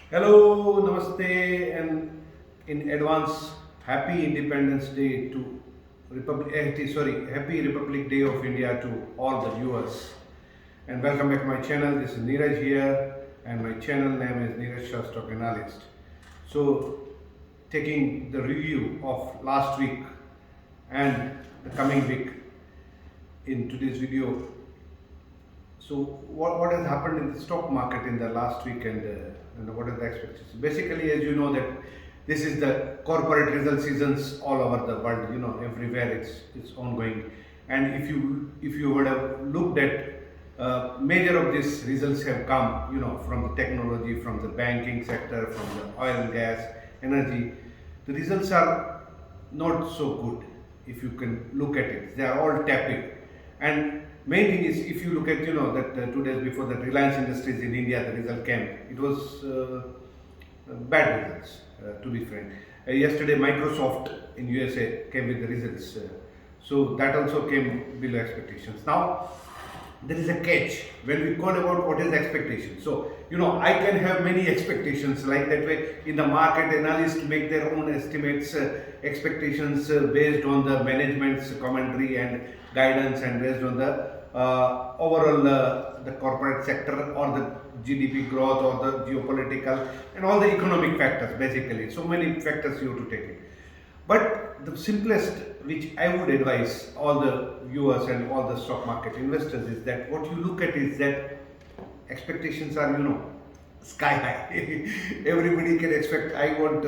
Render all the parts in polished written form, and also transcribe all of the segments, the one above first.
Hello, Namaste, and in advance, Happy Independence Day to Happy Republic Day of India to all the viewers. And welcome back to my channel. This is Neeraj here, and my channel name is Neeraj Shah Stock Analyst. So, taking the review of last week and the coming week in today's video. So what has happened in the stock market in the last week and what are the expectations? Basically, as you know that this is the corporate result seasons all over the world. You know, everywhere it's ongoing. And if you would have looked at major of these results have come, you know, from the technology, from the banking sector, from the oil and gas, energy. The results are not so good if you can look at it. They are all tepid. And main thing is, if you look at, you know, that 2 days before that Reliance Industries in India, the result came, it was bad results, to be frank. Yesterday, Microsoft in USA came with the results. So that also came below expectations. Now, there is a catch when we call about what is expectation. So, you know, I can have many expectations like that way. In the market, analysts make their own estimates, expectations based on the management's commentary and guidance and based on the overall the corporate sector or the GDP growth or the geopolitical and all the economic factors basically. So many factors you have to take it. But the simplest which I would advise all the viewers and all the stock market investors is that what you look at is that expectations are, you know, sky high. Everybody can expect, I want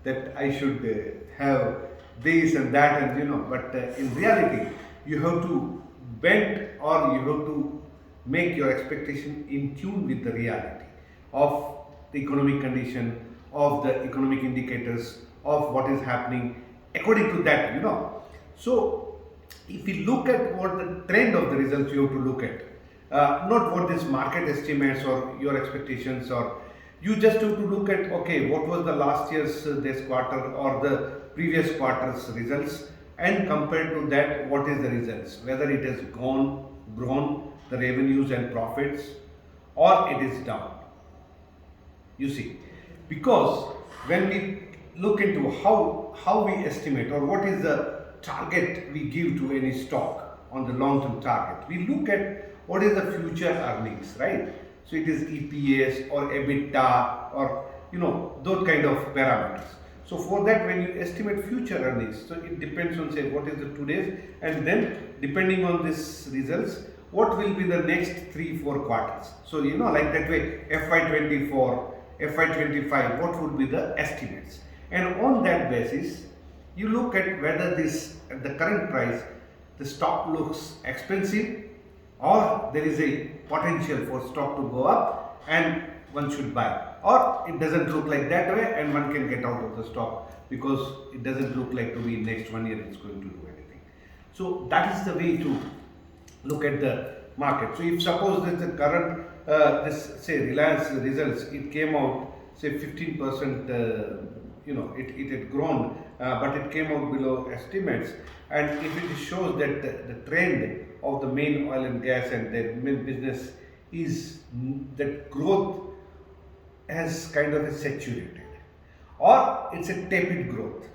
that I should have this and that, and you know, but in reality you have to bend or you have to make your expectation in tune with the reality of the economic condition, of the economic indicators, of what is happening according to that, you know. So if we look at what the trend of the results, you have to look at not what this market estimates or your expectations, or you just have to look at, okay, what was the last year's this quarter or the previous quarter's results, and compared to that, what is the results, whether it has grown the revenues and profits or it is down. You see, because when we look into how we estimate or what is the target we give to any stock on the long term target, we look at what is the future earnings, right? So it is EPS or EBITDA or, you know, those kind of parameters. So for that, when you estimate future earnings, so it depends on, say, what is the today's, and then depending on this results, what will be the next 3-4 quarters. So, you know, like that way, FY24, FY25, what would be the estimates? And on that basis, you look at whether this, at the current price, the stock looks expensive or there is a potential for stock to go up and one should buy, or it doesn't look like that way and one can get out of the stock because it doesn't look like to be next 1 year it's going to do anything. So that is the way to look at the market. So if suppose that the current this say Reliance results, it came out say 15%, you know, it had grown, but it came out below estimates, and if it shows that the trend of the main oil and gas and the main business is that growth has kind of saturated or it's a tepid growth,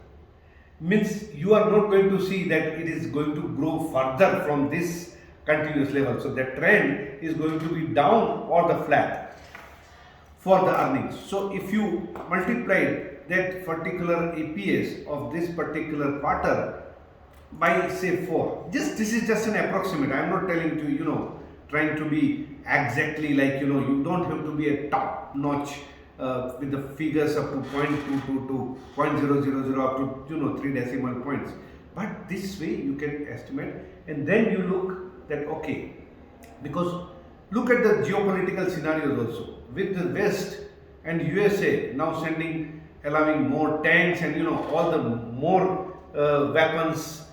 means you are not going to see that it is going to grow further from this continuous level. So the trend is going to be down or the flat for the earnings. So if you multiply that particular EPS of this particular quarter by say 4, just this is just an approximate, I am not telling to, you know, trying to be exactly like, you know, you don't have to be a top notch with the figures up to 0.22 to 0.000 up to, you know, 3 decimal points, but this way you can estimate. And then you look that, okay, because look at the geopolitical scenarios also with the West and USA now allowing more tanks and, you know, all the more weapons.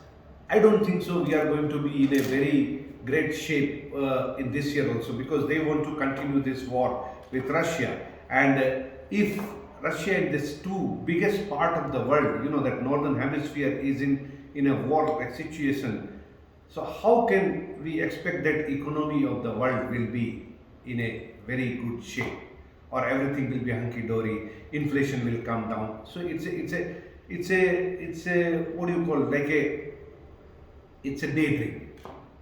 I don't think so we are going to be in a very great shape in this year also, because they want to continue this war with Russia. And if Russia and this two biggest part of the world, you know, that northern hemisphere is in a war situation, so how can we expect that economy of the world will be in a very good shape? or everything will be hunky-dory, inflation will come down. So it's a what do you call, like it's a daydream.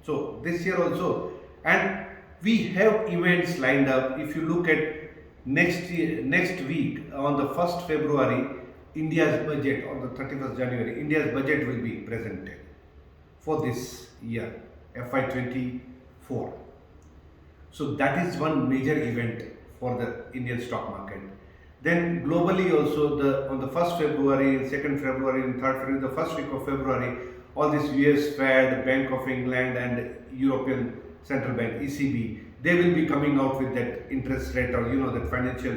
So this year also, and we have events lined up. If you look at next week on the 1st February, India's budget, on the 31st January, India's budget will be presented for this year, FY24. So that is one major event for the Indian stock market. Then globally also, on the 1st February, 2nd February and 3rd February, the first week of February, all this USFED, Bank of England and European Central Bank, ECB, they will be coming out with that interest rate, or that financial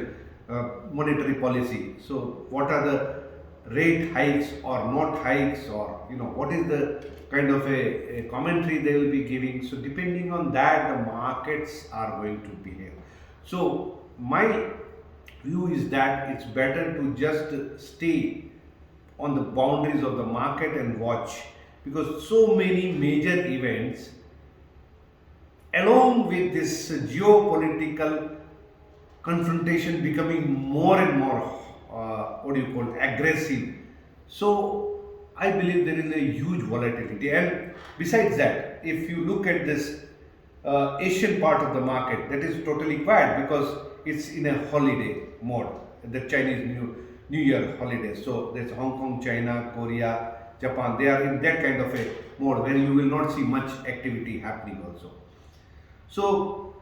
monetary policy. So what are the rate hikes or not hikes, or what is the kind of a commentary they will be giving. So depending on that, the markets are going to behave. So my view is that it's better to just stay on the boundaries of the market and watch, because so many major events along with this geopolitical confrontation becoming more and more aggressive. So I believe there is a huge volatility. And besides that, if you look at this Asian part of the market, that is totally quiet because it's in a holiday mode, the Chinese New Year holiday. So there's Hong Kong, China, Korea, Japan, they are in that kind of a mode where you will not see much activity happening also. So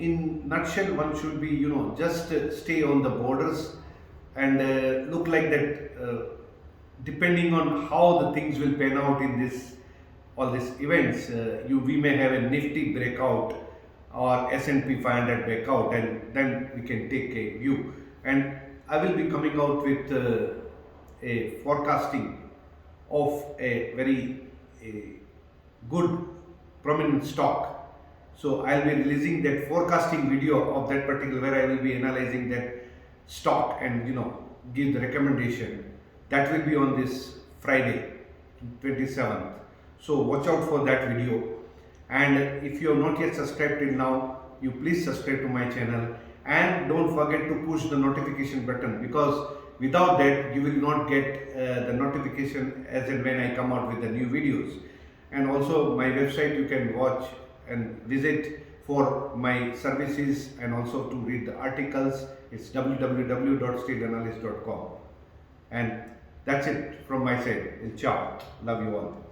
in nutshell, one should be just stay on the borders and look like that, depending on how the things will pan out in all these events. We may have a Nifty breakout or S&P 500 breakout, and then we can take a view. And I will be coming out with a forecasting of a very good prominent stock. So I'll be releasing that forecasting video of that particular, where I will be analyzing that stock and give the recommendation. That will be on this Friday, 27th. So watch out for that video. And if you have not yet subscribed till now, you please subscribe to my channel, and don't forget to push the notification button, because without that you will not get the notification as and when I come out with the new videos. And also my website you can watch and visit for my services, and also to read the articles. It's www.stateanalyst.com. And that's it from my side. Ciao. Love you all.